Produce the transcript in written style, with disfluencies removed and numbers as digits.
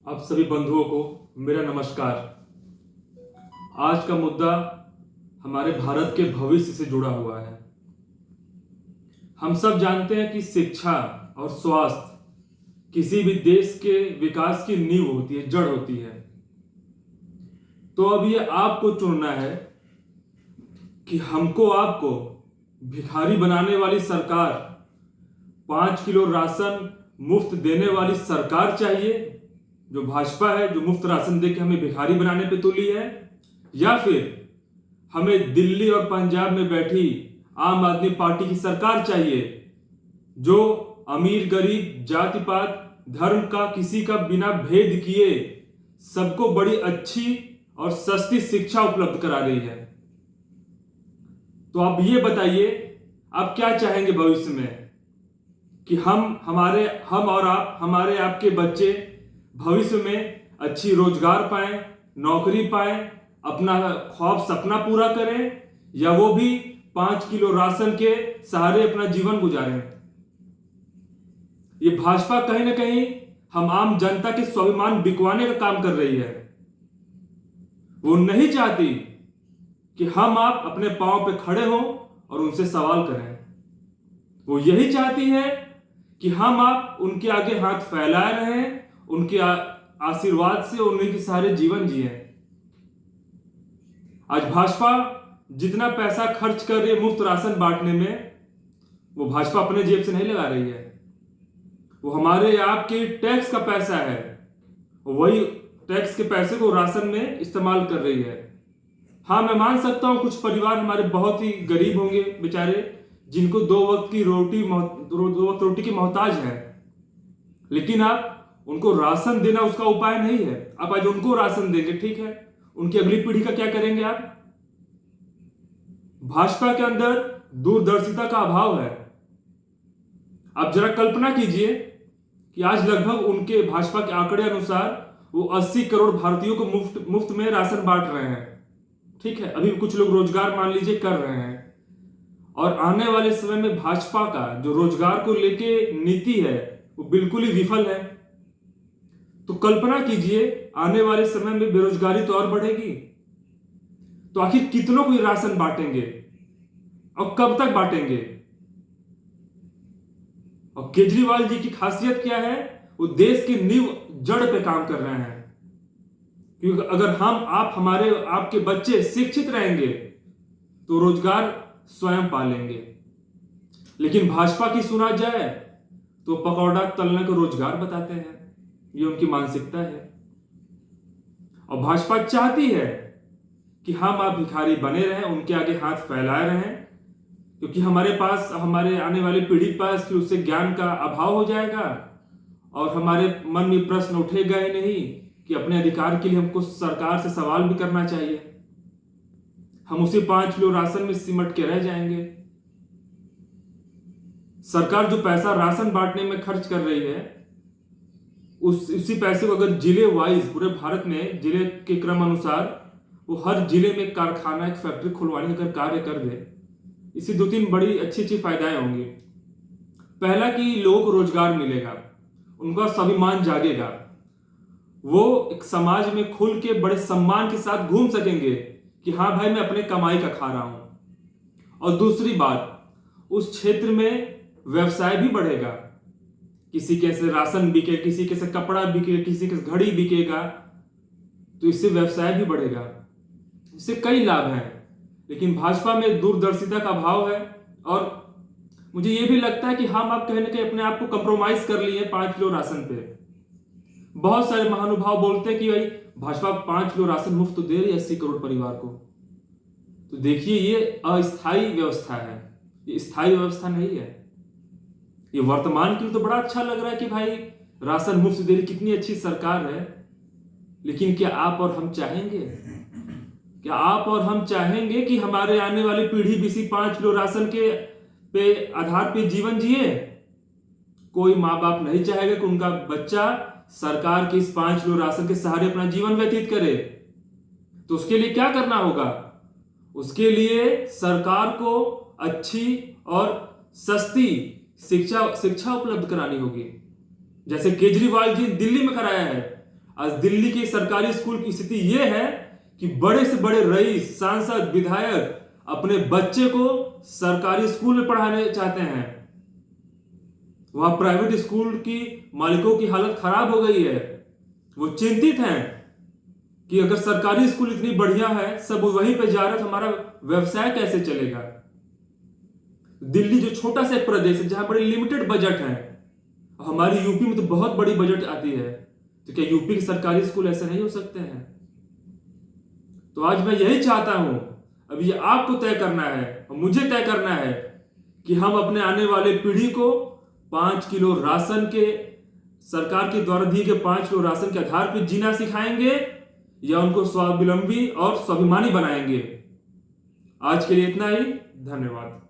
आप सभी बंधुओं को मेरा नमस्कार। आज का मुद्दा हमारे भारत के भविष्य से जुड़ा हुआ है। हम सब जानते हैं कि शिक्षा और स्वास्थ्य किसी भी देश के विकास की नींव होती है, जड़ होती है। तो अब ये आपको चुनना है कि हमको आपको भिखारी बनाने वाली सरकार, 5 किलो राशन मुफ्त देने वाली सरकार चाहिए जो भाजपा है, जो मुफ्त राशन देके हमें भिखारी बनाने पे तुली है, या फिर हमें दिल्ली और पंजाब में बैठी आम आदमी पार्टी की सरकार चाहिए जो अमीर गरीब जाति पात धर्म का किसी का बिना भेद किए सबको बड़ी अच्छी और सस्ती शिक्षा उपलब्ध करा रही है। तो आप ये बताइए, आप क्या चाहेंगे भविष्य में कि हम और आप, हमारे आपके बच्चे भविष्य में अच्छी रोजगार पाएं, नौकरी पाएं, अपना ख्वाब सपना पूरा करें, या वो भी 5 किलो राशन के सहारे अपना जीवन गुजारें। ये भाजपा कहीं ना कहीं हम आम जनता के स्वाभिमान बिकवाने का काम कर रही है। वो नहीं चाहती कि हम आप अपने पांव पे खड़े हों और उनसे सवाल करें। वो यही चाहती है कि हम आप उनके आगे हाथ फैलाए रहें, उनके आशीर्वाद से उन्हीं के सहारे जीवन जिए। आज भाजपा जितना पैसा खर्च कर रही है मुफ्त राशन बांटने में, वो भाजपा अपने जेब से नहीं लगा रही है, वो हमारे आपके टैक्स का पैसा है। वही टैक्स के पैसे को राशन में इस्तेमाल कर रही है। हाँ, मैं मान सकता हूं कुछ परिवार हमारे बहुत ही गरीब होंगे बेचारे, जिनको 2 वक्त रोटी की मोहताज है, लेकिन आप उनको राशन देना उसका उपाय नहीं है। आप आज उनको राशन देंगे, ठीक है, उनकी अगली पीढ़ी का क्या करेंगे आप? भाजपा के अंदर दूरदर्शिता का अभाव है। आप जरा कल्पना कीजिए कि आज लगभग उनके भाजपा के आंकड़े अनुसार वो 80 करोड़ भारतीयों को मुफ्त में राशन बांट रहे हैं, ठीक है। अभी कुछ लोग रोजगार मान लीजिए कर रहे हैं, और आने वाले समय में भाजपा का जो रोजगार को लेके नीति है वो बिल्कुल ही विफल है। तो कल्पना कीजिए आने वाले समय में बेरोजगारी तो और बढ़ेगी। तो आखिर कितनों को राशन बांटेंगे और कब तक बांटेंगे? और केजरीवाल जी की खासियत क्या है? वो देश की नींव जड़ पे काम कर रहे हैं, क्योंकि अगर हम आप हमारे आपके बच्चे शिक्षित रहेंगे तो रोजगार स्वयं पालेंगे। लेकिन भाजपा की सुना जाए तो पकौड़ा तलने को रोजगार बताते हैं, ये उनकी मानसिकता है। और भाजपा चाहती है कि हम आप भिखारी बने रहें, उनके आगे हाथ फैलाए रहें, क्योंकि हमारे आने वाली पीढ़ी के पास फिर उससे ज्ञान का अभाव हो जाएगा, और हमारे मन में प्रश्न उठेगा ही नहीं कि अपने अधिकार के लिए हमको सरकार से सवाल भी करना चाहिए। हम उसी 5 किलो राशन में सिमट के रह जाएंगे। सरकार जो पैसा राशन बांटने में खर्च कर रही है, उसी पैसे को अगर जिले वाइज पूरे भारत में जिले के क्रम अनुसार वो हर जिले में कारखाना, एक फैक्ट्री खुलवाने का कार्य कर दे, इससे 2-3 बड़ी अच्छी फायदाएं होंगी। पहला कि लोगों को रोजगार मिलेगा, उनका स्वाभिमान जागेगा, वो एक समाज में खुल के बड़े सम्मान के साथ घूम सकेंगे कि हाँ भाई मैं अपने कमाई का खा रहा हूं। और दूसरी बात, उस क्षेत्र में व्यवसाय भी बढ़ेगा। किसी के से राशन बिके, किसी के से कपड़ा बिके, किसी के से घड़ी बिकेगा, तो इससे व्यवसाय भी बढ़ेगा। इससे कई लाभ हैं। लेकिन भाजपा में दूरदर्शिता का अभाव है, और मुझे यह भी लगता है कि हम आप कहीं ना कहीं अपने आप को कंप्रोमाइज कर लिए 5 किलो राशन पे। बहुत सारे महानुभाव बोलते हैं कि भाई भाजपा 5 किलो राशन मुफ्त दे रही है 80 करोड़ परिवार को। तो देखिए, ये अस्थायी व्यवस्था है, ये स्थायी व्यवस्था नहीं है। ये वर्तमान के लिए तो बड़ा अच्छा लग रहा है कि भाई राशन मुफ्त दे रही, कितनी अच्छी सरकार है। लेकिन क्या आप और हम चाहेंगे? क्या आप और हम चाहेंगे कि हमारे आने वाली पीढ़ी भी इसी 5 किलो राशन के आधार पे जीवन जिए? कोई माँ बाप नहीं चाहेगा कि उनका बच्चा सरकार के इस 5 किलो राशन के सहारे अपना जीवन व्यतीत करे। तो उसके लिए क्या करना होगा? उसके लिए सरकार को अच्छी और सस्ती शिक्षा उपलब्ध करानी होगी, जैसे केजरीवाल जी दिल्ली में कराया है। आज दिल्ली के सरकारी स्कूल की स्थिति यह है कि बड़े से बड़े रईस, सांसद, विधायक अपने बच्चे को सरकारी स्कूल में पढ़ाने चाहते हैं। वहां प्राइवेट स्कूल की मालिकों की हालत खराब हो गई है। वो चिंतित हैं कि अगर सरकारी स्कूल इतनी बढ़िया है, सब वहीं पे जा रहे, तो हमारा व्यवसाय कैसे चलेगा। दिल्ली जो छोटा सा एक प्रदेश है जहां बड़े लिमिटेड बजट है, हमारी यूपी में तो बहुत बड़ी बजट आती है, तो क्या यूपी के सरकारी स्कूल ऐसे नहीं हो सकते हैं? तो आज मैं यही चाहता हूं, अब ये आपको तय करना है और मुझे तय करना है कि हम अपने आने वाले पीढ़ी को 5 किलो राशन के, सरकार के द्वारा दिए गए 5 किलो राशन के आधार पर जीना सिखाएंगे या उनको स्वावलंबी और स्वाभिमानी बनाएंगे। आज के लिए इतना ही, धन्यवाद।